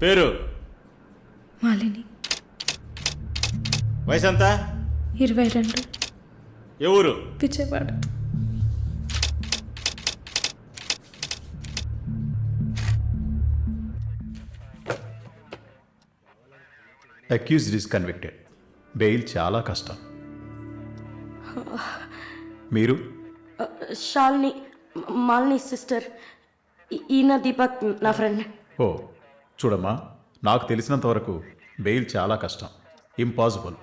పేరు? మాలిని. వయసు ఎంత? 22. ఏ ఊరు? Vijayawada. Accused is convicted. Bail చాలా కష్టం. మీరు? షాల్ని, మాలిని సిస్టర్. ఈయన దీపక్ నా ఫ్రెండ్. ఓ చూడమ్మా, నాకు తెలిసినంత వరకు బెయిల్ చాలా కష్టం, ఇంపాసిబుల్.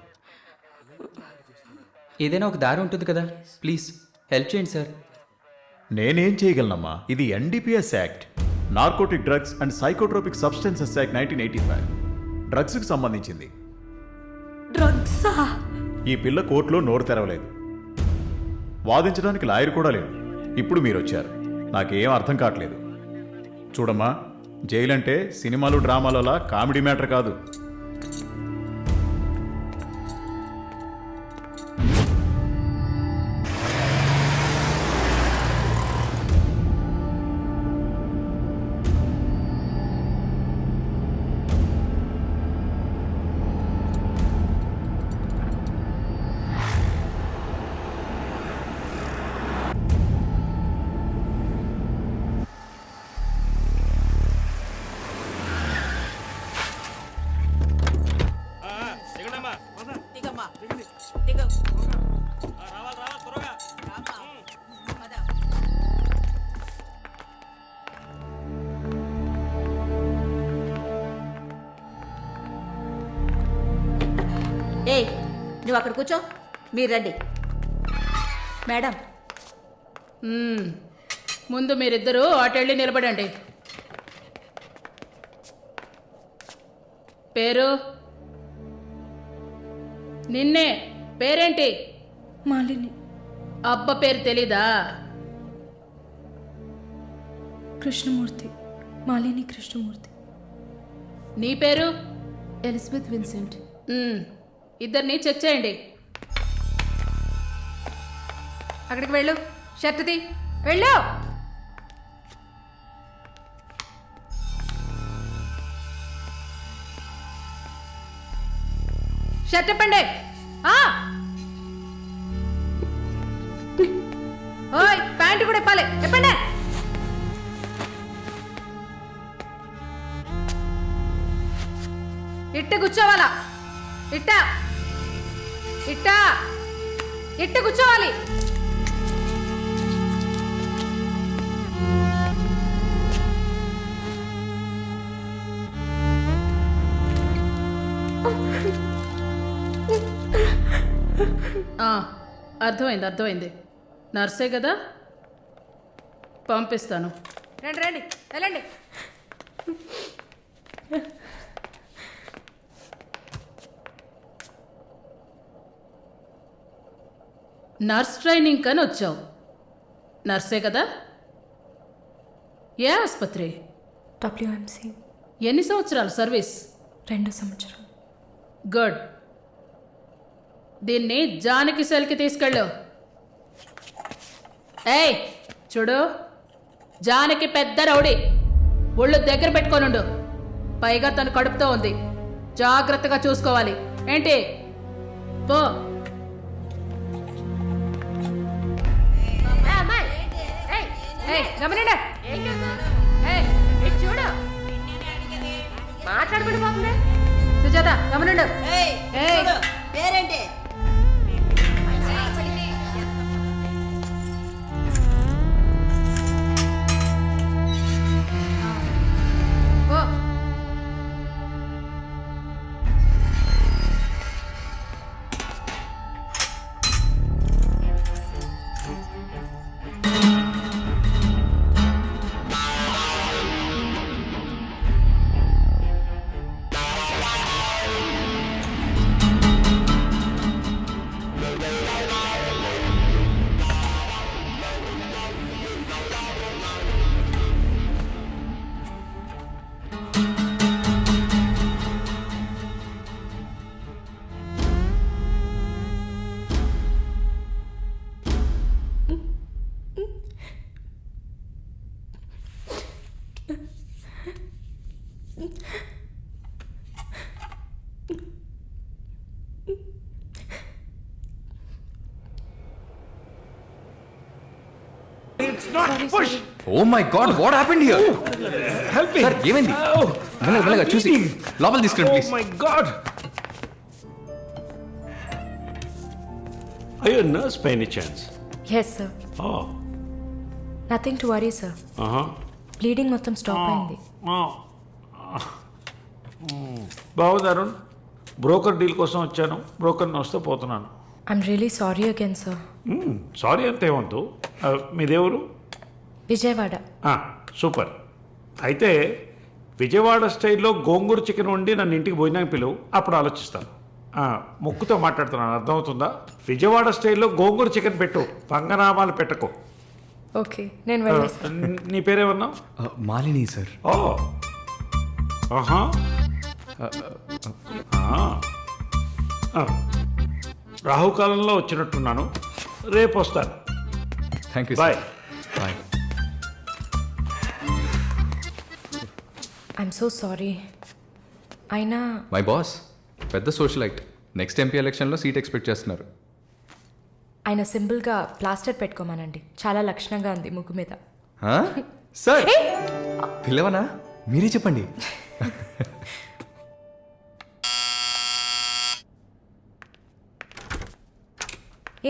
ఏదైనా ఒక దారి ఉంటుంది కదా, ప్లీజ్ హెల్ప్ చేయండి సార్. నేనేం చేయగలనమ్మా? ఇది NDPS act, narcotic drugs and psychotropic substances act 1985, డ్రగ్స్కి సంబంధించింది. డ్రగ్సా? ఈ పిల్ల కోర్టులో నోరు తెరవలేదు, వాదించడానికి లాయర్ కూడా లేడు. ఇప్పుడు మీరు వచ్చారు, నాకేం అర్థం కావట్లేదు. చూడమ్మా, జైలు అంటే సినిమాలు డ్రామాలలా కామెడీ మ్యాటర్ కాదు. ఏయ్, నువ్వు అక్కడ కూర్చో, మీరు రండి. మేడం, ముందు మీరిద్దరూ అటెళ్ళి నిలబడండి. పేరు? నిన్నే. పేరేంటి? మాలిని. అబ్బ పేరు తెలీదా? కృష్ణమూర్తి. మాలిని కృష్ణమూర్తి. నీ పేరు? Elizabeth Vincent. ఇద్దరిని చెక్ చేయండి. అక్కడికి వెళ్ళు, షర్టుది వెళ్ళు. షర్ట్ ఇప్పండి. ఓయ్, ప్యాంటు కూడా ఇప్పాలి, ఇప్పండి. ఇట్ట కూర్చోవాలా? ఇట్ట ఇట్ట ఇట్ట కూర్చోవాలి. అర్థమైంది, అర్థమైంది. నర్సే కదా, పంపిస్తాను. రండి రండి, వెళ్ళండి. నర్స్ ట్రైనింగ్ కని వచ్చావు, నర్సే కదా? ఏ ఆసుపత్రి? WMC. ఎన్ని సంవత్సరాలు సర్వీస్? 2 సంవత్సరాలు. గుడ్. దీన్ని జానకి సెల్కి తీసుకెళ్ళు. ఏయ్ చూడు, జానకి పెద్ద రౌడీ, ఒళ్ళు దగ్గర పెట్టుకోనుండు. పైగా తను కడుపుతో ఉంది, జాగ్రత్తగా చూసుకోవాలి. ఏంటి? పో. మాట్లాడుకుంటూ పోతుంది. సుజాత, గమనండు. పేరేంటి? Oh sorry sorry oh my god what happened here sir ఏమైంది మెల్లగా చూసి లోపల తీసుకురండి please my god Are you a nurse by any chance? Yes sir Oh, nothing to worry sir uh-huh. Bleeding మొత్తం స్టాప్ అయింది బాగుంది అరుణ్ బ్రోకర్ డీల్ కోసం వచ్చాను బ్రోకర్ని వస్తే పోతున్నాను I'm really sorry again sir sorry అంతే వద్దు మీదేవరు విజయవాడ సూపర్ అయితే విజయవాడ స్టైల్లో గోంగూర చికెన్ వండి నన్ను ఇంటికి భోజనానికి పిలువు అప్పుడు ఆలోచిస్తాను ముక్కుతో మాట్లాడుతున్నాను అర్థమవుతుందా విజయవాడ స్టైల్లో గోంగూర చికెన్ పెట్టు పంగనామాలు పెట్టకు ఓకే నేను వెళ్ళేస్తాను నీ పేరేమన్నావు మాలిని సార్ ఓ ఆహా రాహుకాలంలో వచ్చినట్టున్నాను రేపు వస్తాను thank you bye bye I'm so sorry అయినా మై బాస్ పెద్ద సోషలైట్ నెక్స్ట్ ఎంపీ ఎలక్షన్లో సీట్ ఎక్స్పెక్ట్ చేస్తున్నారు ఆయన సింపుల్గా ప్లాస్టర్ పెట్టుకోమానండి చాలా లక్షణంగా ఉంది ముగ్గు మీద సార్ పిలవనా మీరే చెప్పండి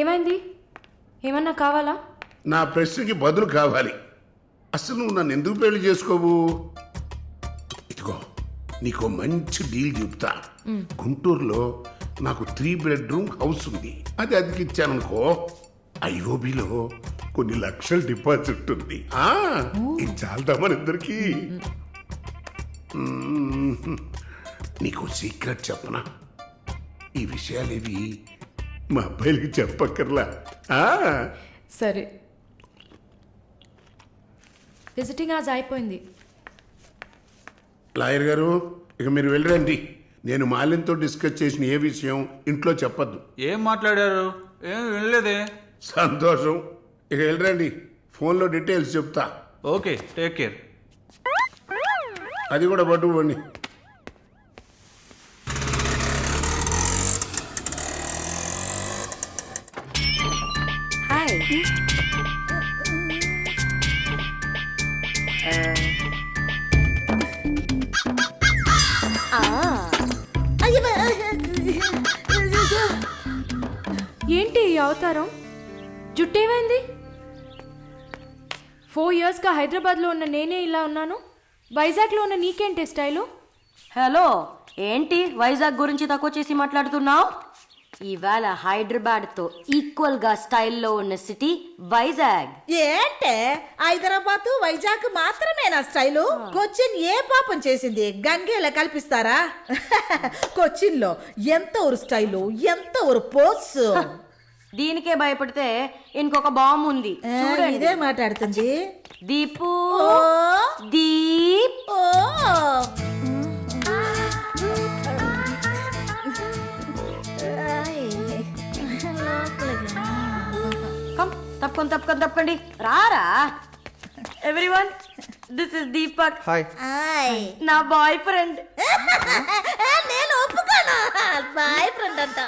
ఏమైంది ఏమన్నా కావాలా నా ప్రశ్నకి బదులు కావాలి అసలు నువ్వు నన్ను ఎందుకు పెళ్లి చేసుకోవు ఇదిగో నీకు మంచి డీల్ చెప్తా గుంటూరులో నాకు 3 బెడ్రూమ్ హౌస్ ఉంది అది అదికిచ్చాననుకో ఐఓబిలో కొన్ని లక్షల డిపాజిట్ ఉంది ఇది చాలదా మన ఇద్దరికి నీకు సీక్రెట్ చెప్పనా ఈ విషయాలేవి మా అబ్బాయిలకి చెప్పక్కర్లా సరే విజిటింగ్ ఆజ్ అయిపోయింది లాయర్ గారు ఇక మీరు వెళ్ళరండి నేను మాలిన్తో డిస్కస్ చేసిన ఏ విషయం ఇంట్లో చెప్పద్దు ఏం మాట్లాడారు ఏం వినలేదే సంతోషం ఇక వెళ్ళరండి ఫోన్లో డీటెయిల్స్ చెప్తా ఓకే టేక్ కేర్ అది కూడా పట్టుకోండి హాయ్ ఏంటి ఈ అవతారం జుట్టేమైంది 4 ఇయర్స్గా హైదరాబాద్లో ఉన్న నేనే ఇలా ఉన్నాను వైజాగ్లో ఉన్న నీకేంటి స్టైలు హలో ఏంటి వైజాగ్ గురించి తక్కువ చేసి మాట్లాడుతున్నావు ఇవాళ హైదరాబాద్తో ఈక్వల్గా స్టైల్లో ఉన్న సిటీ వైజాగ్ ఏంటే హైదరాబాద్ వైజాగ్ మాత్రమేనా స్టైలు కొచ్చిన్ ఏ పాపం చేసింది గంగేలా కల్పిస్తారా కొచ్చిన్ లో ఎంత ఒక స్టైలు ఎంత ఒక పోస్ దీనికే భయపడితే ఇంకొక బాంబు ఉంది చూడండి ఇదే మాట్లాడుతుంది దీపు ఓ దీప్ ఓ కమ్ తప్పకండి రారా ఎవ్రీవన్ దిస్ ఇస్ దీపక్ ఆయ్ నా బాయ్ ఫ్రెండ్ నేను ఒప్పుకోను బాయ్ ఫ్రెండ్ అంట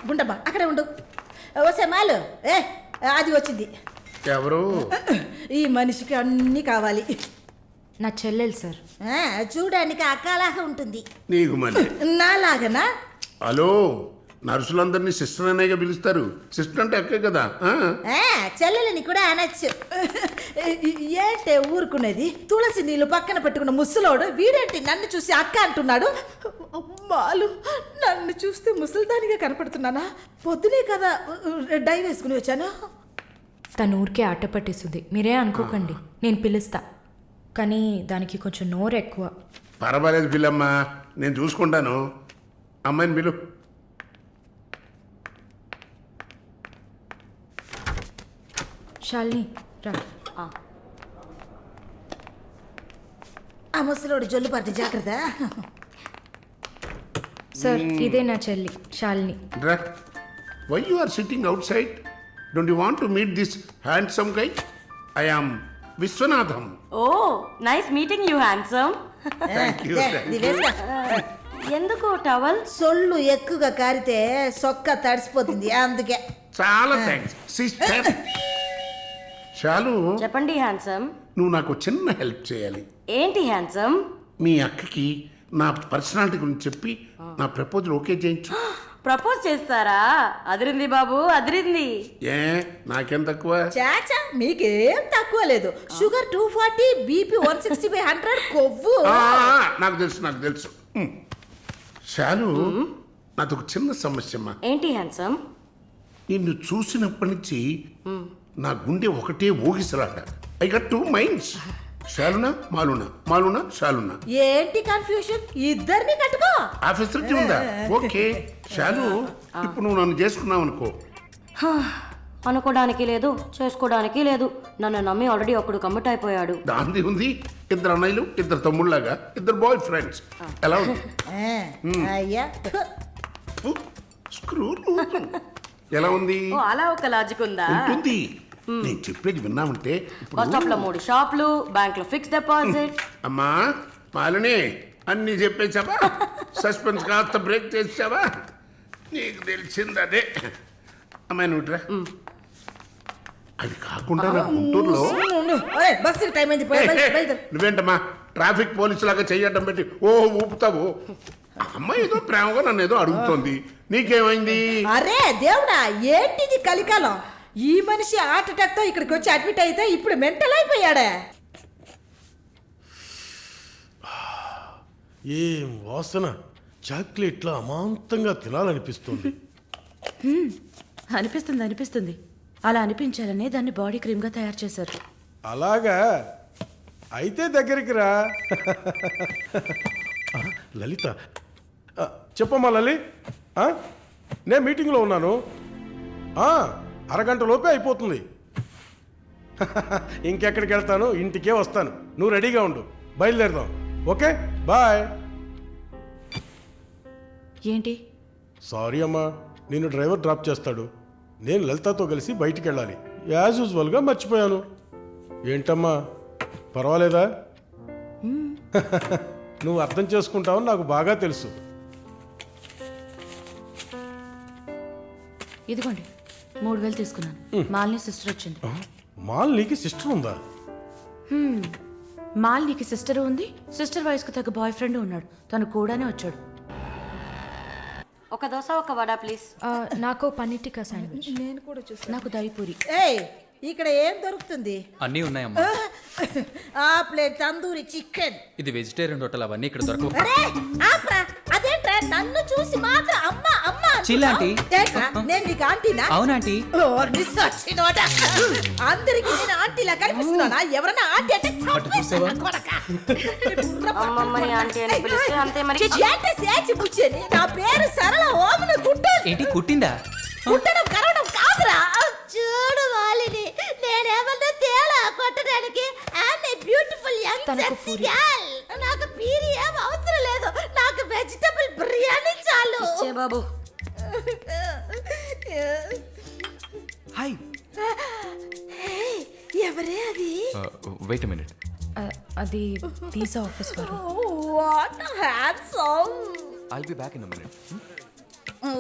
గుండమ్మా అక్కడే ఉండు వస్తే మాలు అది వచ్చింది ఎవరు ఈ మనిషికి అన్నీ కావాలి నా చెల్లెలు సార్ చూడడానికి అక్కలాగా ఉంటుంది నీకు మళ్ళీ నాలాగనా హలో నర్సులందరినీ సిస్టర్ అనేగా పిలుస్తారు సిస్టర్ అంటే అక్కే కదా చెల్లెలని కూడా అనొచ్చు ఏంటే ఊరుకునేది తులసి నీళ్ళు పక్కన పెట్టుకున్న ముసలోడు వీడేంటి నన్ను చూసి అక్క అంటున్నాడు అమ్మాలు నన్ను చూస్తే ముసలిదానిగా కనపడుతున్నానా పొద్దునే కదా డై వేసుకుని వచ్చాను తను ఊరికే ఆట పట్టేస్తుంది మీరే అనుకోకండి నేను పిలుస్తా కానీ దానికి కొంచెం నోరు ఎక్కువ పర్వాలేదు పిల్లమ్మ నేను చూసుకుంటాను అమ్మాయిని పిలు శాలిని రా ఆ ముసలోడు జొల్లు పడితే జాగ్రత్త సార్ ఇదే నా చెల్లి Shalini why you are sitting outside don't you want to meet this handsome guy I am Vishwanatham oh nice meeting you handsome thank you ఎందుకు టవల్? సొల్లు ఎక్కువగా కారితే సొక్క తడిసిపోతుంది అందుకే. చాలా థ్యాంక్స్ సిస్టర్. చాలు, చెప్పండి హ్యాండ్సమ్. నువ్వు నాకు చిన్న హెల్ప్ చేయాలి. ఏంటి హ్యాండ్సమ్? మీ అక్కకి నా పర్సనాలిటీ గురించి చెప్పి నా ప్రపోజల్ ఓకే చేయించు. ప్రపోజ్ చేస్తారా? అదిరింది బాబు, అదిరింది. ఏ నాకేం తక్కువ? చాచా మీకేం తక్కువ లేదు. షుగర్ 240, బీపీ 160/100, కొవ్వు. నాకు తెలుసు. చాలు, నాది ఒక చిన్న సమస్యమ్మా. ఏంటి హ్యాండ్సమ్? నిన్ను చూసినప్పటి నుంచి నా గుండె ఒకటే ఊగిసలాట. I got 2 minds. శాలునా మాలునా, మాలునా శాలునా. ఏంటి కన్ఫ్యూషన్? ఇద్దరిని కట్టుకో. ఆ ఫెసిలిటీ ఉందా? ఓకే శాలు, ఇప్పుడు నువ్వు నన్ను చేసుకున్నావు అనుకో. అనుకోవడానికి లేదు, చేసుకోవడానికి లేదు. నన్ను నమ్మి ఆల్రెడీ ఒకడు కమిట్ అయిపోయాడు. దాంది ఉంది. 2 అన్నయ్యలు, 2 తమ్ముళ్ళలాగా, 2 బాయ్ ఫ్రెండ్స్. ఎలా ఉంది? అయ్యా స్క్రూ ఎలా ఉంది? ఓ, అలా ఒక లాజిక్ ఉందా? ఉంటుంది. నేను చెప్పేది విన్నామంటే బస్ స్టాప్ లో 3 షాపులు, బ్యాంక్ లో ఫిక్స్ డిపాజిట్. అమ్మా మాలిని, అన్ని చెప్పేసావా? సస్పెన్స్ కాస్త బ్రేక్ చేసావా? నీకు తెలిసింది అదే. అమ్మాయి నువ్వుట్రా. అది కాకుండా నా గుంటూరులో బస్సు టైం అయింది. నువ్వేంటమ్మా ట్రాఫిక్ పోలీసు లాగా చెయ్యడం పెట్టి ఊపుతావు? ఆ అమ్మాయి ఏదో ప్రేమగా నన్ను ఏదో అడుగుతోంది. నీకేమైంది? అరే దేవుడా, ఏంటిది కలికాలం? ఈ మనిషి హార్ట్ అటాక్ తో ఇక్కడికి వచ్చి అడ్మిట్ అయితే ఇప్పుడు మెంటల్ అయిపోయాడే. ఏం వాసన! చాక్లెట్లా అమాంతంగా తినాలనిపిస్తుంది. అనిపిస్తుంది. అలా అనిపించాలనే దాన్ని బాడీ క్రీమ్ గా తయారు చేశారు. అలాగా? అయితే దగ్గరికి రా. లలిత, చెప్పమ్మా లలి. నేను మీటింగ్లో ఉన్నాను. అరగంట లోపే అయిపోతుంది. ఇంకెక్కడికి వెళ్తాను? ఇంటికే వస్తాను. నువ్వు రెడీగా ఉండు, బయలుదేరదాం. Okay bye. ఏంటి? సారీ అమ్మా, నేను డ్రైవర్ డ్రాప్ చేస్తాడు. నేను లలితతో కలిసి బయటికి వెళ్ళాలి. యాజ్ యూజువల్గా మర్చిపోయాను. ఏంటమ్మా, పర్వాలేదా? నువ్వు అర్థం చేసుకుంటావని నాకు బాగా తెలుసు. ఇదిగోండి 3000 తీసుకున్నాను. మాలిని సిస్టర్ వచ్చింది. మాలినికి సిస్టర్ ఉందా? మాలినికి సిస్టర్ ఉంది. సిస్టర్ వయసుకు తగ్గ బాయ్ ఫ్రెండ్ ఉన్నాడు. తను కూడానే వచ్చాడు. ఒక దోశ, ఒక వడ ప్లీజ్. నాకు పన్నీర్ టిక్కా శాండ్విచ్. నేను కూడా చూసాను. నాకు దయపూరి. ఏయ్, ఇక్కడ ఏం దొరుకుతుంది? అన్నీ ఉన్నాయమ్మా. ఆ ప్లేట్ తందూరి చికెన్. ఇది వెజిటేరియన్ హోటల్, అవన్నీ ఇక్కడ దొరకవు. అరే ఆప్రా, అదేంట్రా నన్ను చూసి మాత్రం అమ్మ అమ్మ చిల్ ఆంటీ. ఏంట్రా, నేను నీకు ఆంటీనా? అవునాంటీ. అందరికి నేను ఆంటీలా కనిపిస్తున్నానా? ఎవరన్నా ఆంటీ అంటే చంపేస్తాను కొడకా. అమ్మమ్మని ఆంటీ అని పిలిస్తే అంతే మరి. ఏంటి సేచి బుచ్చేని? నా పేరు సరళ ఓమన కుట్టాను. ఏంటి కుట్టిందా? కుట్టడం కరవడం కాదురా. చూడు వాలిని, నేనేమన్నా తేడా కొట్టడానికి. I'm a beautiful young sexy girl. నాకు పీరి ఏం అవసరం లేదు. నాకు వెజిటబుల్ బిర్యానీ చాలు. ఇచ్చే బాబు. హాయ్. ఎవరే అది? Wait a minute. అది వీసా ఆఫీస్ వారు. What handsome. I'll be back in a minute.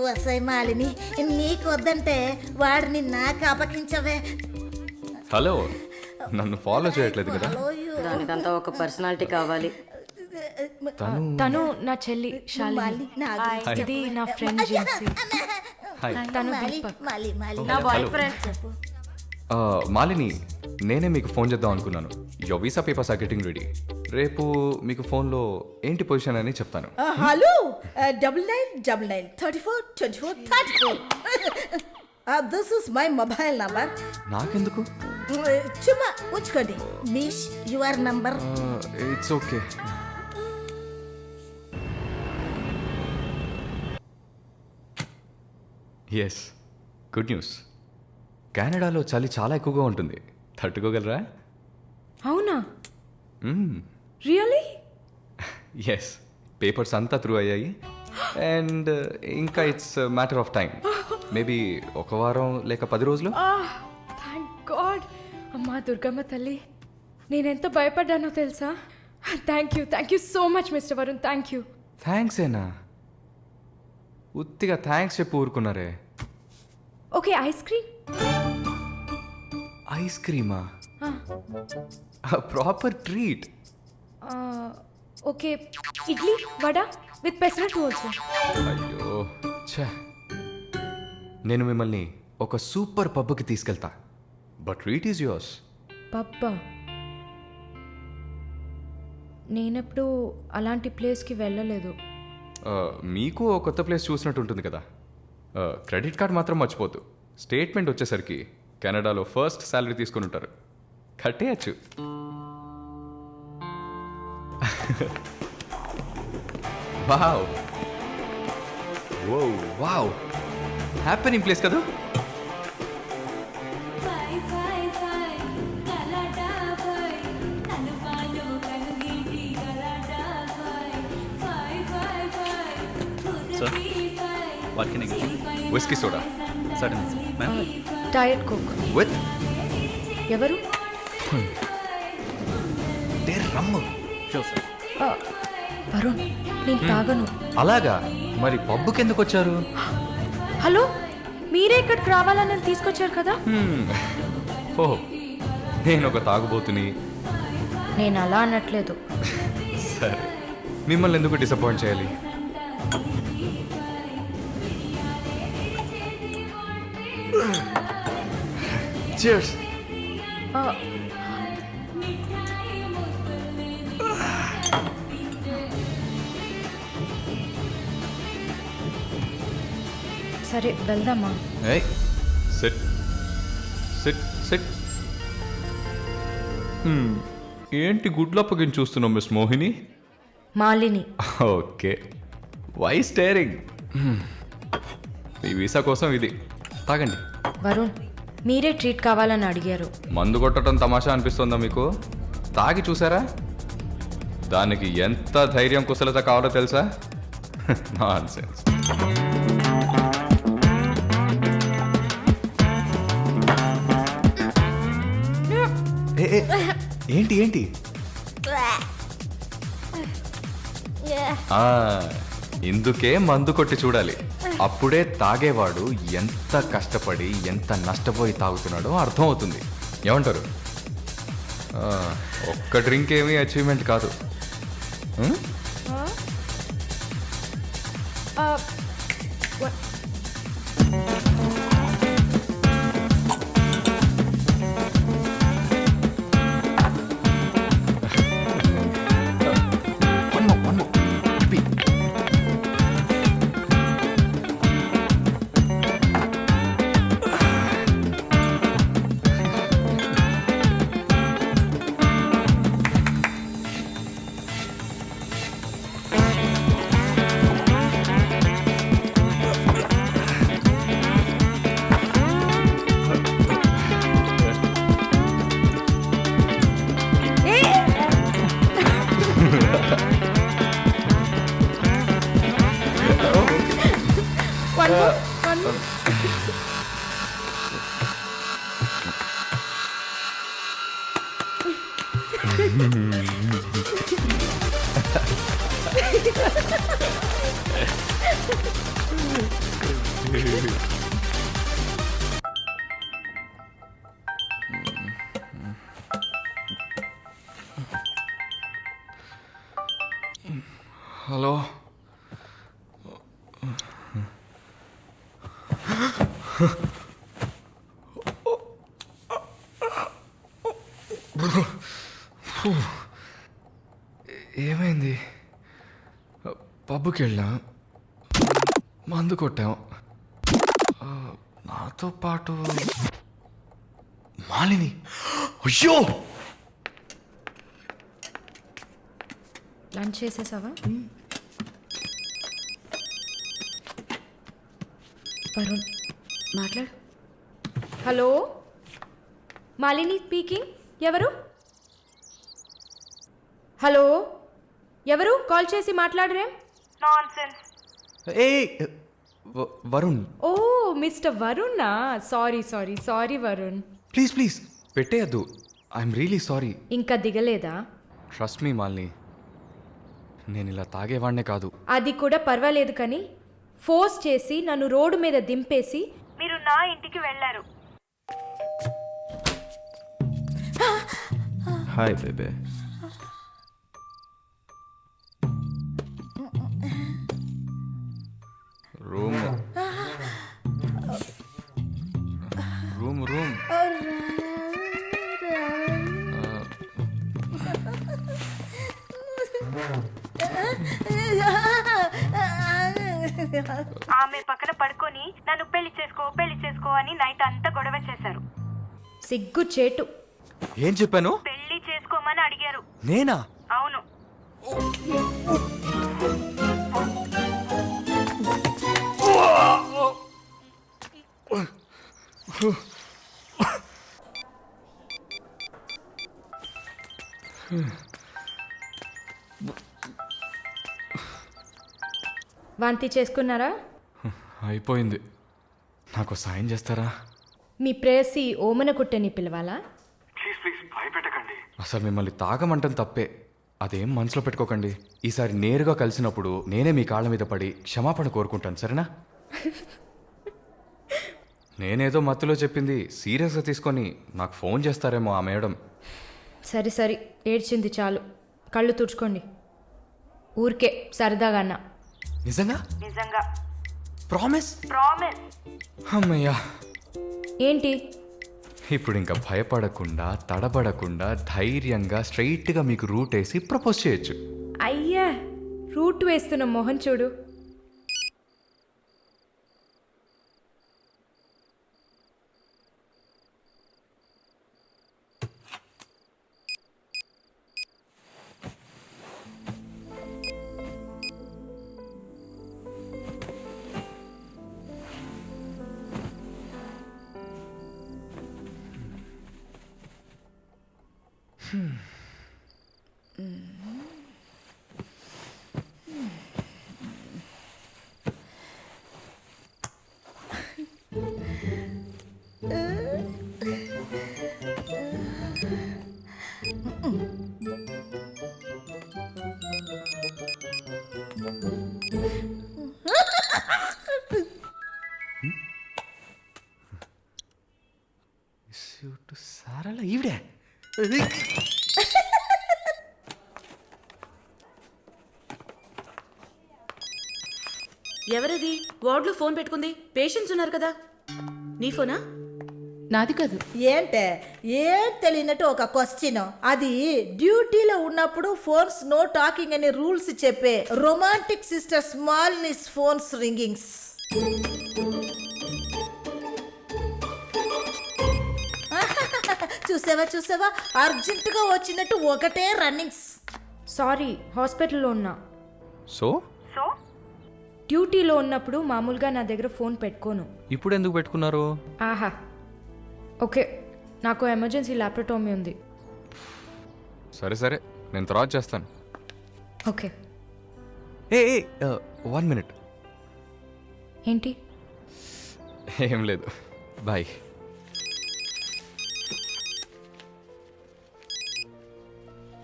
వసై మాలిని, నీకు వద్దంటే వాడిని నాకు అపకించవే. హలో, నన్ను ఫాలో చేయట్లేదు కదా? దానికంతా ఒక పర్సనాలిటీ కావాలి. తను నా చెల్లి శాలిని. ఇది నా ఫ్రెండ్ జిన్సీ. తను దీపక్. నా బాయ్ ఫ్రెండ్. మాలిని, నేనే మీకు ఫోన్ చేద్దాం అనుకున్నాను. Your visa papers are getting ready. రేపు మీకు ఫోన్లో ఏంటి పొజిషన్ అని చెప్తాను. Hello, 9999 34 24 34. This is my mobile number. నాకెందుకు? చుమ్మా ఉంచుకోండి. Miss your number. It's okay. Yes, good news. కెనడాలో చలి చాలా ఎక్కువగా ఉంటుంది. తట్టుకోగలరా? అవునా? రియలీ? ఎస్, పేపర్స్ అంతా త్రూ అయ్యాయి. అండ్ ఇంకా it's matter of time. Maybe 1 వారం లేక 10 రోజులు. Thank god. అమ్మా దుర్గమ్మ తల్లి, నేనెంత భయపడ్డానో తెలుసా? Thank you so much mister Varun. Thank you. Thanks ఏనా? ఉత్తిగా థ్యాంక్స్ చెప్పి ఊరుకున్నారే. Okay ice cream. ఐస్ క్రీమా? Proper treat. Okay idli vada with pesarattu also. అయ్యో ఛే, నేను మిమ్మల్ని ఒక సూపర్ పబ్కి తీసుకెళ్తా, బట్ ట్రీట్ ఈజ్ యువర్స్. పబ్బా? నేనెప్పుడు అలాంటి ప్లేస్కి వెళ్ళలేదు. మీకు ఒక కొత్త ప్లేస్ చూసినట్టు ఉంటుంది కదా. క్రెడిట్ కార్డ్ మాత్రం మర్చిపోద్దు. స్టేట్మెంట్ వచ్చేసరికి కెనడాలో ఫస్ట్ శాలరీ తీసుకొని ఉంటారు, కట్టేయచ్చు. Wow wow wow, happening place కదా. Whisky soda diet coke with ఎవరు? రమ్ము. వరుణ్ నేను తాగను. అలాగా? మరి పబ్బుకి ఎందుకు వచ్చారు? హలో, మీరే ఇక్కడికి రావాలని తీసుకొచ్చారు కదా. ఓ, నేను ఒక తాగుబోతుని. నేను అలా అనట్లేదు. సరే, మిమ్మల్ని ఎందుకు డిసప్పాయింట్ చేయాలి? Cheers. సరే వెళ్దామా? Hey, sit. Sit, sit. ఏంటి గుడ్లప్పగిని చూస్తున్నావు miss Mohini? Malini. Okay, why staring? ఈ వీసా కోసం ఇది తాగండి. వరుణ్ మీరే ట్రీట్ కావాలని అడిగారు. మందు కొట్టడం తమాషా అనిపిస్తుందా మీకు? తాగి చూసారా? దానికి ఎంత ధైర్యం కుశలత కావాలో తెలుసా? నాన్సెన్స్. ఏంటి ఏంటి? ఇందుకే మందు కొట్టి చూడాలి, అప్పుడే తాగేవాడు ఎంత కష్టపడి ఎంత నష్టపోయి తాగుతున్నాడో అర్థమవుతుంది. ఏమంటారు? ఒక్క డ్రింక్ ఏమీ అచీవ్మెంట్ కాదు. హలో, ఏమైంది? పబ్కి వెళ్ళాం, మందు కొట్టాం, నాతో పాటు మాలిని. అయ్యో, లంచ్ చేసేసావా? వరుణ్ మాట్లాడు. Hello, Malini speaking. ఎవరు? హలో, ఎవరు? కాల్ చేసి మాట్లాడరేం? ఏ వరుణ్. ఓ మిస్టర్ వరుణా? Sorry sorry sorry Varun. Please please పెట్టేయద్దు. I'm really sorry. ఇంకా దిగలేదా? ట్రస్ట్ మీ మాలిని, నేను ఇలా తాగేవాడినే కాదు. అది కూడా పర్వాలేదు కానీ ఫోర్స్ చేసి నన్ను రోడ్డు మీద దింపేసి మీరు నా ఇంటికి వెళ్ళారు. హాయ్ బేబే. రూమ్ రూమ్ రూమ్ ఆమె పక్కన పడుకొని నన్ను పెళ్లి చేసుకో అని నైట్ అంతా గొడవ చేశారు. సిగ్గు చేటు. ఏం చెప్పాను? పెళ్లి చేసుకోమని అడిగారు. నేనా? అవును. వాంతి చేసుకున్నారా? అయిపోయింది. నాకు సాయం చేస్తారా? మీ ప్రేయసి ఓమన కుట్టని పిలవాలా? అసలు మిమ్మల్ని తాగమంటం తప్పే. అదేం మనసులో పెట్టుకోకండి. ఈసారి నేరుగా కలిసినప్పుడు నేనే మీ కాళ్ళ మీద పడి క్షమాపణ కోరుకుంటాను, సరేనా? నేనేదో మత్తులో చెప్పింది సీరియస్గా తీసుకొని నాకు ఫోన్ చేస్తారేమో ఆ మేడం. సరే సరే, ఏడ్చింది చాలు. కళ్ళు తుడుచుకోండి. ఊరికే సరదాగా అన్నా. నిజంగా? నిజంగా. ప్రామిస్? ప్రామిస్. అమ్మయ్యా. ఏంటి? ఇప్పుడు ఇంకా భయపడకుండా తడబడకుండా ధైర్యంగా స్ట్రైట్గా మీకు రూట్ వేసి ప్రపోజ్ చేయొచ్చు. అయ్యా, రూట్ వేస్తున్న మొహం చూడు. సారళ ఈవిడే. ఎవరది వార్డులో ఫోన్ పెట్టుకుంది? పేషెంట్స్ ఉన్నారు కదా. నీ ఫోనా? నాది కాదు. ఏంటే ఏం తెలియనట్టు ఒక క్వశ్చన్. అది డ్యూటీలో ఉన్నప్పుడు ఫోన్స్ నో టాకింగ్ అనే రూల్స్ చెప్పే romantic sister smallness phones ringings. చూసావా అర్జెంటుగా వచ్చినట్టు ఒకటే రన్నింగ్స్. సారీ, హాస్పిటల్లో ఉన్నా. సో డ్యూటీలో ఉన్నప్పుడు మామూలుగా నా దగ్గర ఫోన్ పెట్టుకోను. ఇప్పుడు ఎందుకు పెట్టుకున్నారు? ఆహా, ఓకే. నాకు ఎమర్జెన్సీ ల్యాప్రటోమీ ఉంది. సరే సరే, నేను తర్వాత చేస్తాను. ఓకే. ఏ 1 minute. ఏంటి? ఏం లేదు, బాయ్.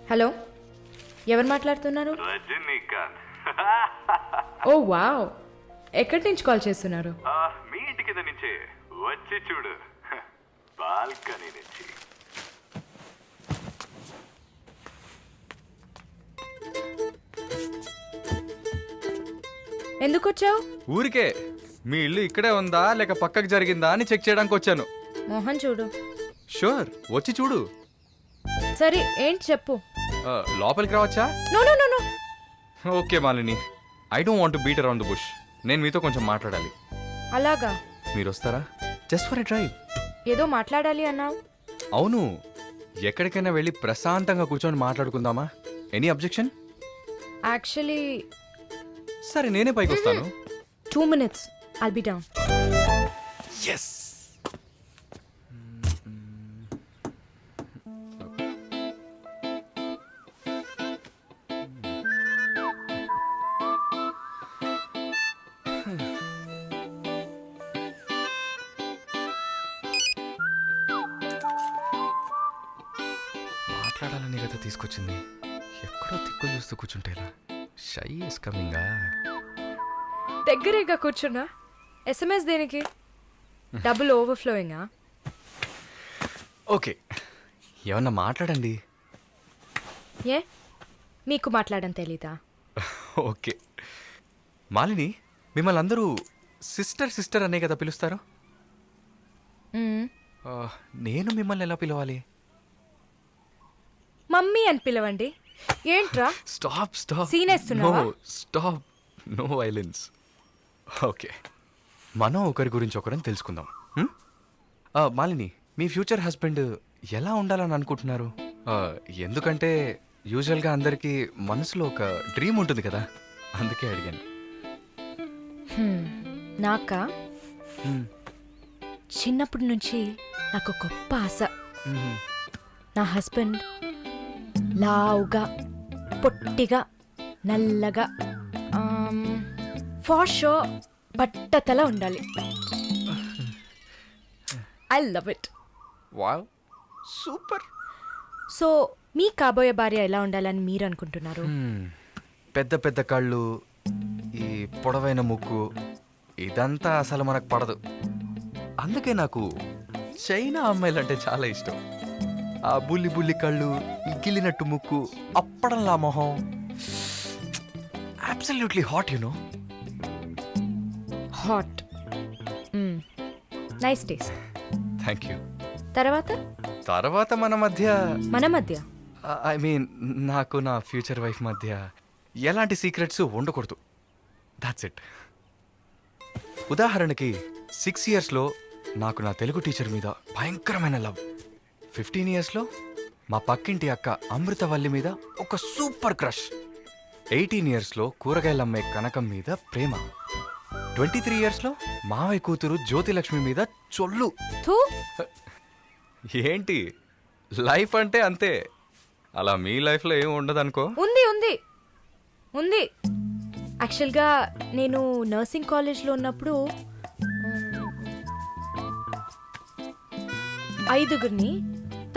హలో, ఎవరు మాట్లాడుతున్నారు? ఓ వావ్, ఎక్కడి నుంచి కాల్ చేస్తున్నారు? మీ ఇంటి కింద నుంచే, వచ్చి చూడు, బాల్కనీ నుంచి. ఎందుకు వచ్చావు? ఊరికే. మీ ఇల్లు ఇక్కడే ఉందా లేక పక్కకు జరిగిందా అని చెక్ చేయడానికి వచ్చాను. మోహన్ చూడు. షూర్, వచ్చి చూడు. సరే, ఏంటి చెప్పు. లోపలికి రావచ్చా? No no no no. Okay Malini, I don't want to beat around the bush. నేను మీతో కొంచెం మాట్లాడాలి. అలాగా? మీరు వస్తారా? Just for a drive. ఏదో మాట్లాడాలి అన్నావు. అవును, ఎక్కడికైనా వెళ్ళి ప్రశాంతంగా కూర్చొని మాట్లాడుకుందామా? Any objection? యాక్చువల్లీ సరే, నేనే పైకి వస్తాను. 2 minutes, I'll be down. Yes. మాట్లాడాలని కదా తీసుకొచ్చింది. ఎక్కడో తిక్కులు చూస్తూ కూర్చుంటే ఇలా. Shy is కమింగా. దగ్గరేగా కూర్చున్నా. ఎస్ఎంఎస్ దేనికి? డబుల్ ఓవర్ఫ్లోయింగా? ఓకే, ఏమన్నా మాట్లాడండి. ఏ మీకు మాట్లాడడం తెలీదా? ఓకే మాలిని, మిమ్మల్ని అందరూ సిస్టర్ సిస్టర్ అనే కదా పిలుస్తారు? నేను మిమ్మల్ని ఎలా పిలవాలి? మమ్మీ అని పిలవండి. ఏంట్రా స్టాప్ స్టాప్. Scene వేస్తున్నావా? Stop, no violence. ఓకే, మనం ఒకరి గురించి ఒకరని తెలుసుకుందాం. మాలిని, మీ ఫ్యూచర్ హస్బెండ్ ఎలా ఉండాలని అనుకుంటున్నారు? ఎందుకంటే యూజువల్గా అందరికీ మనసులో ఒక డ్రీమ్ ఉంటుంది కదా, అందుకే అడిగాను. నాకా చిన్నప్పటి నుంచి నాకు గొప్ప ఆశ. నా హస్బెండ్ లావుగా, పొట్టిగా, నల్లగా, ఫార్ షో బట్టతల ఉండాలి. I love it. Wow, super. So మీ కాబోయే భార్య ఎలా ఉండాలని మీరు అనుకుంటున్నారు? పెద్ద పెద్ద కళ్ళు, ఈ పొడవైన ముక్కు, ఇదంతా అసలు మనకు పడదు. అందుకే నాకు చైనా అమ్మాయిలంటే చాలా ఇష్టం. ఆ బుల్లి బుల్లి కళ్ళు, ఈ గిల్లినట్టు ముక్కు, అప్పడంలా మొహం, absolutely hot you know. Hot. Nice taste. Thank you. తర్వాత మన మధ్య ఐ మీన్ నాకు నా ఫ్యూచర్ వైఫ్ మధ్య ఎలాంటి సీక్రెట్స్ ఉండకూడదు. That's it. ఉదాహరణకి 6 yearsలో నాకు నా తెలుగు టీచర్ మీద భయంకరమైన లవ్. 15 yearsలో మా పక్కింటి అక్క అమృతవల్లి మీద ఒక సూపర్ క్రష్. 18 yearsలో కూరగాయలమ్మే కనకం మీద ప్రేమ. 23 yearsలో మావయ్య కూతురు జ్యోతిలక్ష్మి మీద చొల్లు. థూ. ఏంటి, లైఫ్ అంటే అంతే. అలా మీ లైఫ్లో ఏం ఉండదు అనుకో. ఉంది ఉంది ఉంది. యాక్చువల్గా నేను నర్సింగ్ కాలేజ్లో ఉన్నప్పుడు 5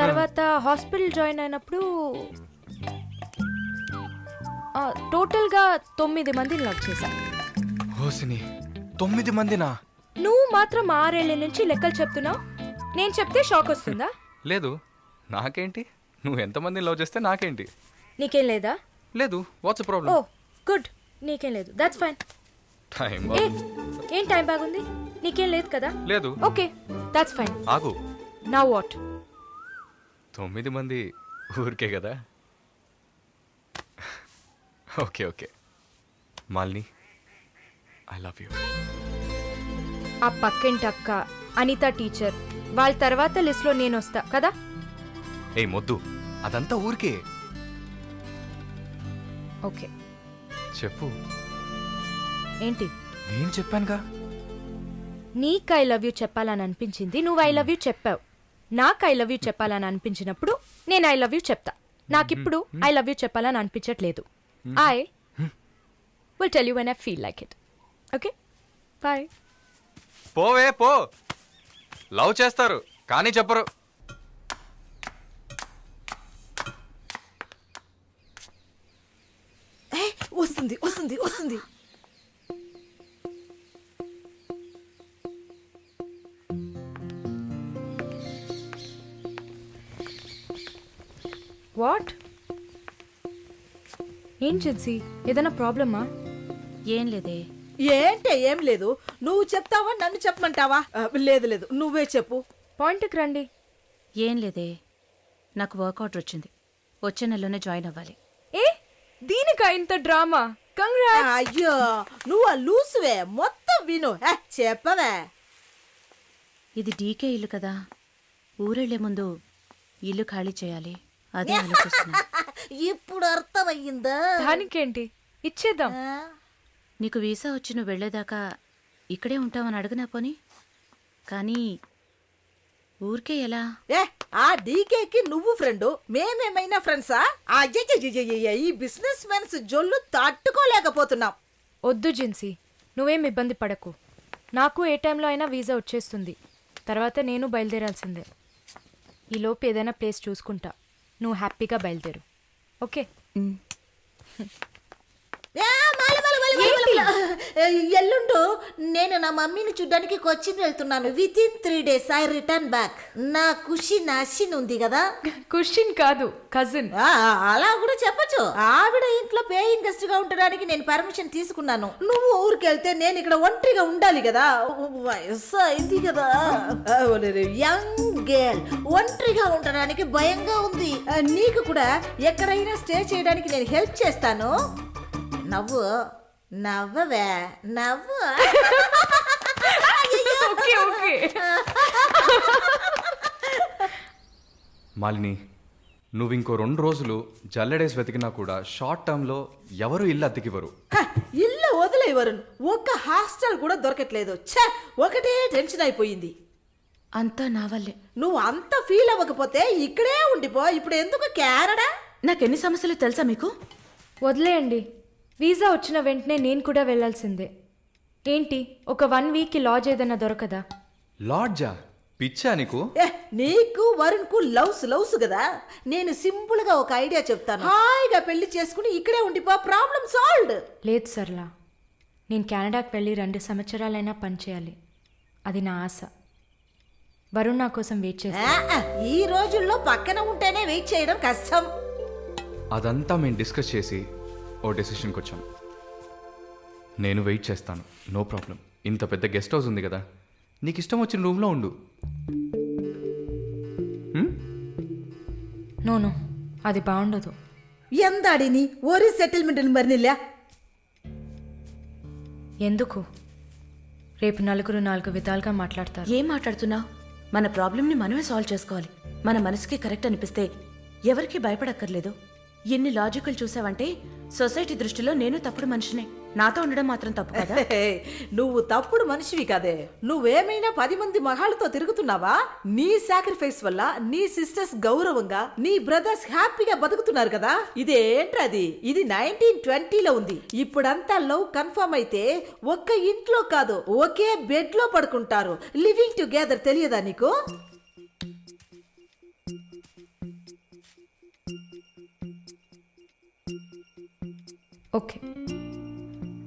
తర్వాత హాస్పిటల్ జాయిన్ అయినప్పుడు టోటల్గా 9 మందిని లవ్ చేశా. హోసిని, 9 మందినా? నువ్వు మాత్రం 6 ఏళ్ల నుంచి లెక్కలు చెప్తున్నావు. నేను చెప్తే షాక్ వస్తుందా? లేదు, నాకేంటి, నువ్వు ఎంతమందిని లవ్ చేస్తే నాకేంటి. నీకేం లేదా? లేదు. వాట్స్ ఓ ప్రాబ్లం? గుడ్, నీకేం లేదు. That's fine. టైం ఏం టైం బాగుంది? నీకేం లేదు కదా? లేదు. Okay, that's fine. ఆగు. Now what? 9 మంది ఊరికే కదా. Okay okay Malini, I love you. ఆ పక్కింటి అక్క, అనిత టీచర్, వాళ్ళ తర్వాత లిస్ట్లో నేను వస్తా కదా. ఏ మొద్దు, అదంతా ఊరికే. ఓకే చెప్పు. ఏంటి? నేను చెప్పానుగా. నీకు ఐ లవ్ యూ చెప్పాలని అనిపించింది, నువ్వు ఐ లవ్ యూ చెప్పావు. నాకు ఐ లవ్ యూ చెప్పాలని అనిపించినప్పుడు నేను ఐ లవ్ యూ చెప్తా. నాకిప్పుడు ఐ లవ్ యూ చెప్పాలని అనిపించట్లేదు. I will tell you when I feel like it. Okay, bye. పోవే పో. లవ్ చేస్తారు కానీ చెప్పరు. వస్తుంది వస్తుంది వస్తుంది. వాట్? ఏం జిన్సీ, ఏదైనా ప్రాబ్లమా? ఏం లేదే. ఏంటే ఏం లేదు. నువ్వు చెప్తావా నన్ను చెప్పమంటావా? లేదు లేదు, నువ్వే చెప్పు. పాయింట్కి రండి. ఏం లేదే, నాకు వర్క్ ఆర్డర్ వచ్చింది. వచ్చే నెలలోనే జాయిన్ అవ్వాలి. ఏ దీనికా ఇంత డ్రామా? కంగ్రాట్స్. అయ్యో, నువ్వు ఆ లూసువే, మొత్తం విను. చెప్పవే. ఇది డీకే ఇల్లు కదా, ఊరెళ్లే ముందు ఇల్లు ఖాళీ చేయాలి. అదే ఆలోచిస్తున్నా. ఇప్పుడు అర్థమయ్యిందా? దానికేంటి, ఇచ్చేద్దాం. నీకు వీసా వచ్చి నువ్వు వెళ్లేదాకా ఇక్కడే ఉంటామని అడగనా పోని. కానీ ఊరికే ఎలా? ఆ డీకేకి నువ్వు ఫ్రెండు, మేమేమైనా ఫ్రెండ్సా? అయ్యయ్య, ఈ బిజినెస్ మెన్స్ జొల్లు తట్టుకోలేకపోతున్నాం. వద్దు జిన్సీ, నువ్వేం ఇబ్బంది పడకు. నాకు ఏ టైంలో అయినా వీసా వచ్చేస్తుంది. తర్వాత నేను బయలుదేరాల్సిందే. ఈలోపు ఏదైనా ప్లేస్ చూసుకుంటా. నువ్వు హ్యాపీగా బయలుదేరు. ఓకే? ఎల్లుండు నేను నా మమ్మీని చూడ్డానికి కొచ్చిన్ వెళ్తున్నాను. With in 3 days I return back. నా ఖుషి నాశిన్ ఉంది కదా, క్వశ్చన్ కాదు కజిన్. అలా కూడా చెప్పచ్చు. ఆవిడ ఇంట్లో పేయింగ్ గెస్ట్ గా ఉండడానికి నేను పర్మిషన్ తీసుకున్నాను. నువ్వు ఊరికి వెళ్తే నేను ఇక్కడ ఒంటరిగా ఉండాలి కదా, వయసు అయింది కదా. యంగ్ గర్ల్ ఒంటరిగా ఉండడానికి భయంగా ఉంది. నీకు కూడా ఎక్కడైనా స్టే చేయడానికి నేను హెల్ప్ చేస్తాను. నవ్వు నవ్వవే నవ్వు. Okay okay. మాలిని, నువ్వు ఇంకో 2 రోజులు జల్లెడేసి వెతికినా కూడా షార్ట్ టర్మ్లో ఎవరు ఇల్లు అద్దెకివ్వరు. ఇల్లు వదిలేవరు, ఒక్క హాస్టల్ కూడా దొరకట్లేదు. ఛే, ఒకటే టెన్షన్ అయిపోయింది. అంతా నా వల్లే. నువ్వు అంత ఫీల్ అవ్వకపోతే ఇక్కడే ఉండిపో. ఇప్పుడు ఎందుకు కెనడా? నాకెన్ని సమస్యలు తెలుసా మీకు? వదిలేయండి. వీసా వచ్చిన వెంటనే నేను కూడా వెళ్ళాల్సిందే. ఏంటి ఒక 1 week లాడ్జ్ ఏదైనా దొరకదా? లాడ్జా? పిచ్చా నీకు? నీకు వరుణ్ కు లవ్స్ కదా. నేను సింపుల్ గా ఒక ఐడియా చెప్తాను. హాయిగా పెళ్లి చేసుకుని ఇక్కడే ఉండిపో, ప్రాబ్లం సాల్వ్డ్. లేదు సర్లా, నేను కెనడాకి వెళ్ళి 2 సంవత్సరాలైనా పనిచేయాలి. అది నా ఆశ. వరుణ్ నా కోసం వెయిట్ చేస్తా. ఈ రోజుల్లో పక్కన ఉంటేనే వెయిట్ చేయడం కష్టం. అదంతా మేము డిస్కస్ చేసి ఓ డెసిషన్కి వచ్చాం. నేను వెయిట్ చేస్తాను, నో ప్రాబ్లం. ఇంత పెద్ద గెస్ట్ హౌస్ ఉంది కదా, నీకు ఇష్టం వచ్చిన రూమ్లో ఉండు. నో అది బాగుండదు. ఎందాడిని ఓరి సెటిల్మెంట్ మరినిల్ల. ఎందుకు? రేపు నలుగురు 4 విధాలుగా మాట్లాడతారు. ఏం మాట్లాడుతున్నావు? మన ప్రాబ్లంని మనమే సాల్వ్ చేసుకోవాలి. మన మనసుకి కరెక్ట్ అనిపిస్తే ఎవరికి భయపడక్కర్లేదు. ఎన్ని లాజికల్ చూసావంటే సొసైటీ దృష్టిలో నేను తప్పుడు మనిషినే. నాతో ఉండడం మాత్రం తప్పు కదా? నువ్వు తప్పుడు మనిషివి కాదే. నువ్వేమైనా 10 మంది మగాళ్ళతో తిరుగుతున్నావా? నీ సాక్రిఫైస్ వల్ల నీ సిస్టర్స్ గౌరవంగా, నీ బ్రదర్స్ హ్యాపీగా బతుకుతున్నారు కదా. ఇదేంట్రది? ఇది 1920లో ఉంది. ఇప్పుడంతా లవ్ కన్ఫర్మ్ అయితే ఒక్క ఇంట్లో కాదు, ఒకే బెడ్ లో పడుకుంటారు. లివింగ్ టుగెదర్ తెలియదా నీకు? ఓకే,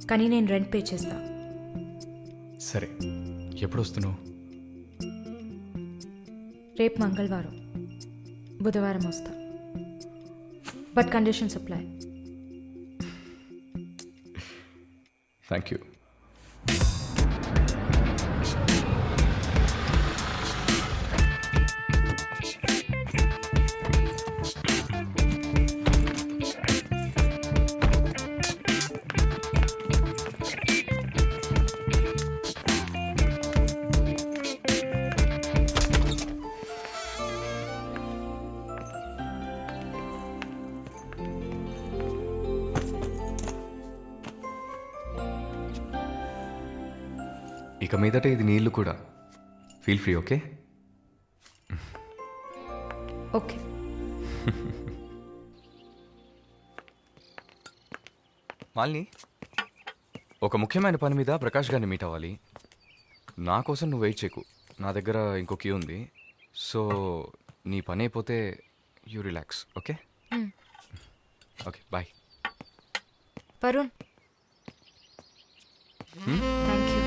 కానీ నేను రెంట్ పే చేస్తా. సరే, ఎప్పుడు వస్తున్నావు? రేపు మంగళవారం, బుధవారం వస్తా. But conditions apply. Thank you. ఇక మీదట ఇది నీళ్ళు కూడా. Feel free. Okay okay. Malini, ఒక ముఖ్యమైన పని మీద ప్రకాష్ గారిని మీట్ అవ్వాలి. నా కోసం నువ్వు వెయిట్ చేయకు, నా దగ్గర ఇంకో క్యూ ఉంది. సో నీ పని అయిపోతే you relax. Okay okay, bye. Varun, thank you.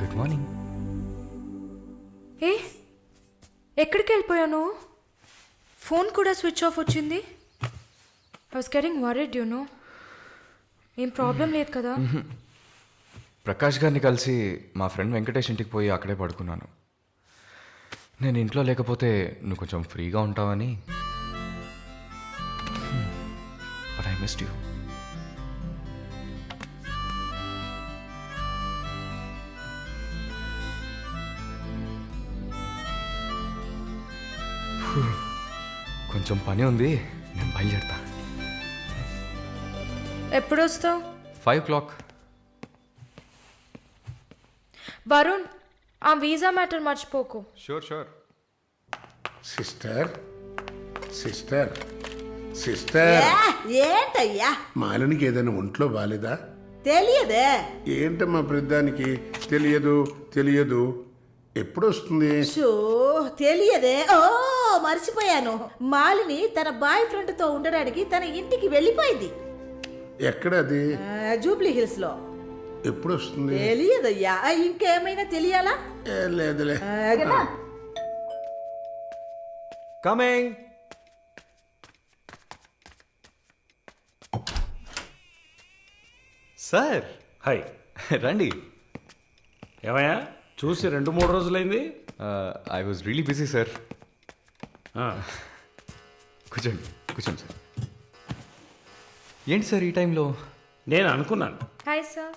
Good morning. ఏ ఎక్కడికి వెళ్ళిపోయాను? ఫోన్ కూడా స్విచ్ ఆఫ్ వచ్చింది. I was getting worried you know. ఏం ప్రాబ్లం లేదు కదా? ప్రకాష్ గారిని కలిసి మా ఫ్రెండ్ వెంకటేష్ ఇంటికి పోయి అక్కడే పడుకున్నాను. నేను ఇంట్లో లేకపోతే నువ్వు కొంచెం ఫ్రీగా ఉంటావని. But I missed you. కొంచెం పని ఉంది, నేను బయలుదేరుతా. ఎప్పుడు వస్తావు? 5 o'clock. వరుణ్, ఆ వీసా మ్యాటర్ మర్చిపోకు. షూర్. సిస్టర్ సిస్టర్ సిస్టర్ ఏంటయ్యా మాలినికి ఏదైనా ఒంట్లో బాలేదా? తెలియదే. ఏంటమ్మా ప్రతిదానికి తెలియదు ఎప్పుడు వస్తుంది? షో తెలియదే. ఓ మర్చిపోయాను. మాలిని తన బాయ్ ఫ్రెండ్ తో ఉండడానికి తన ఇంటికి వెళ్ళిపోయింది. ఎక్కడ అది? జూబ్లీ హిల్స్ లో. ఎప్పుడు వస్తుంది? తెలియదయ్యా. ఇంకేమైనా తెలియాలా? లేదులే. కదా? కమింగ్. Sir hi. రండి. ఏమయ్యా చూసి 2-3 రోజులైంది. I was really busy sir. ఆ, కూర్చోండి సార్. ఏంటి సార్ ఈ టైంలో? నేను అనుకున్నాను. Hi sir.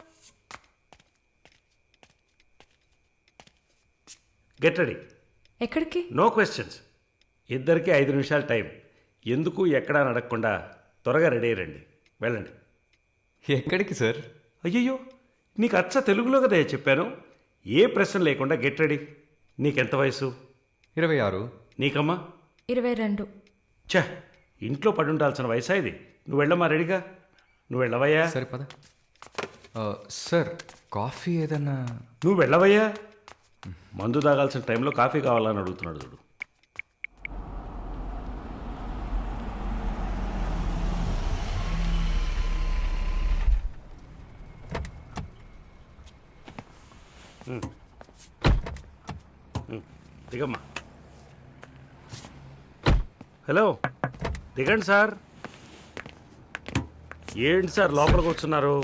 Get ready. ఎక్కడికి? No questions. ఇద్దరికి 5 నిమిషాలు టైం. ఎందుకు ఎక్కడా అని అడగకుండా త్వరగా రెడీ అయ్యండి. వెళ్ళండి. ఎక్కడికి సార్? అయ్యయ్యో, నీకు అచ్చ తెలుగులో కదా చెప్పాను. ఏ ప్రశ్న లేకుండా గెట్ రెడీ. నీకెంత వయసు? 26. నీకమ్మా? 22. ఛ, ఇంట్లో పడి ఉండాల్సిన వయసా ఇది? నువ్వు వెళ్ళమ్మా, రెడీగా. నువ్వు వెళ్ళవయ్యా. సరే పద. సార్ కాఫీ ఏదన్నా? నువ్వు వెళ్ళవయ్యా. మందు తాగాల్సిన టైంలో కాఫీ కావాలని అడుగుతున్నాడు చూడు. దిగమ్మా. హలో, దిగండి సార్. ఏంటి సార్ లోపలికి వస్తున్నారు?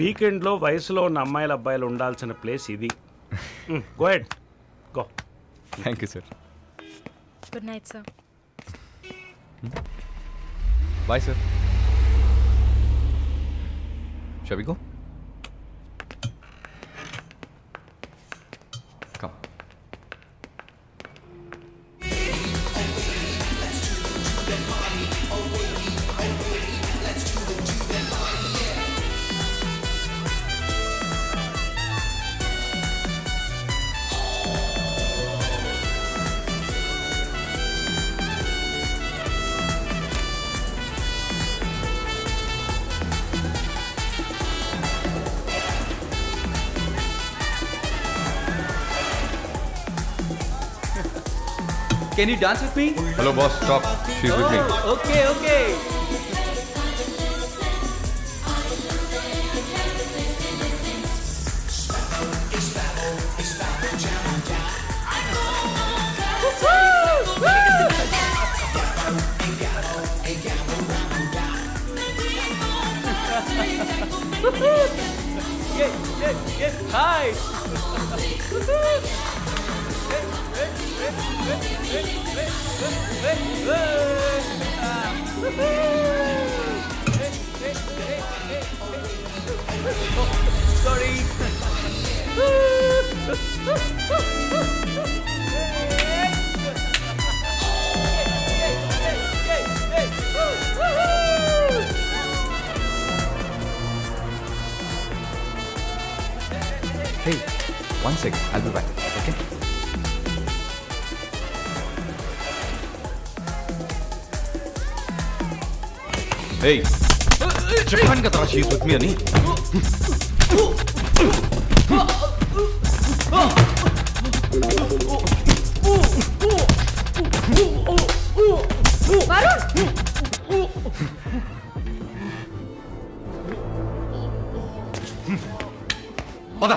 వీకెండ్లో వయసులో ఉన్న అమ్మాయిల అబ్బాయిలు ఉండాల్సిన ప్లేస్ ఇది. Go head, go. Thank you sir. Good night sir. Bye sir. Shall we go? Come. Can you dance with me? Hello boss, stop. She's with me. Okay. Yes. Hi. Sorry. Hey, one sec. I'll be back. Okay? Hey, చెప్పాను కదరా she's with me అని. పద.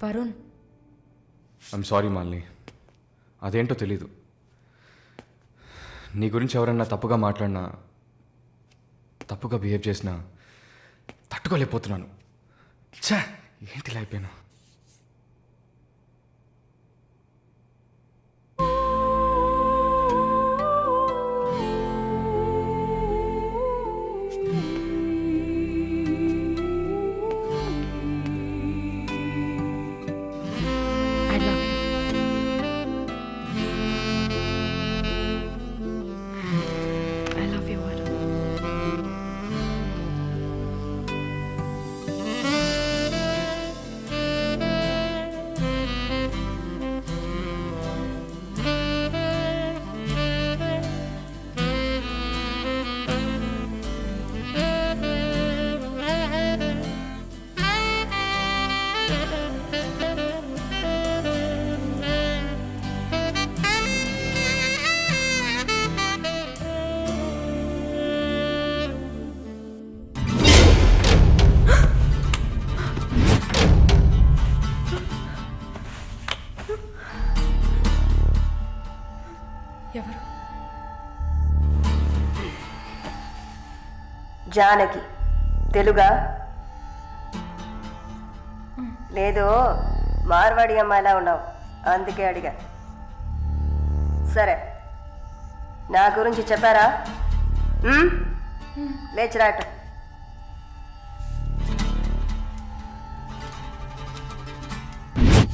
Varun, I'm sorry Malini, అదేంటో తెలీదు. నీ గురించి ఎవరన్నా తప్పుగా మాట్లాడినా తప్పుగా బిహేవ్ చేసినా తట్టుకోలేకపోతున్నాను. ఛా, ఏంటిలా అయిపోయాను. I love you. I love you, Varun. ఎవరు? జానకి తెలుగా లేదు, మార్వాడి అమ్మాయిలా ఉన్నావు, అందుకే అడిగా. సరే, నా గురించి చెప్పారా? లేచి రాట.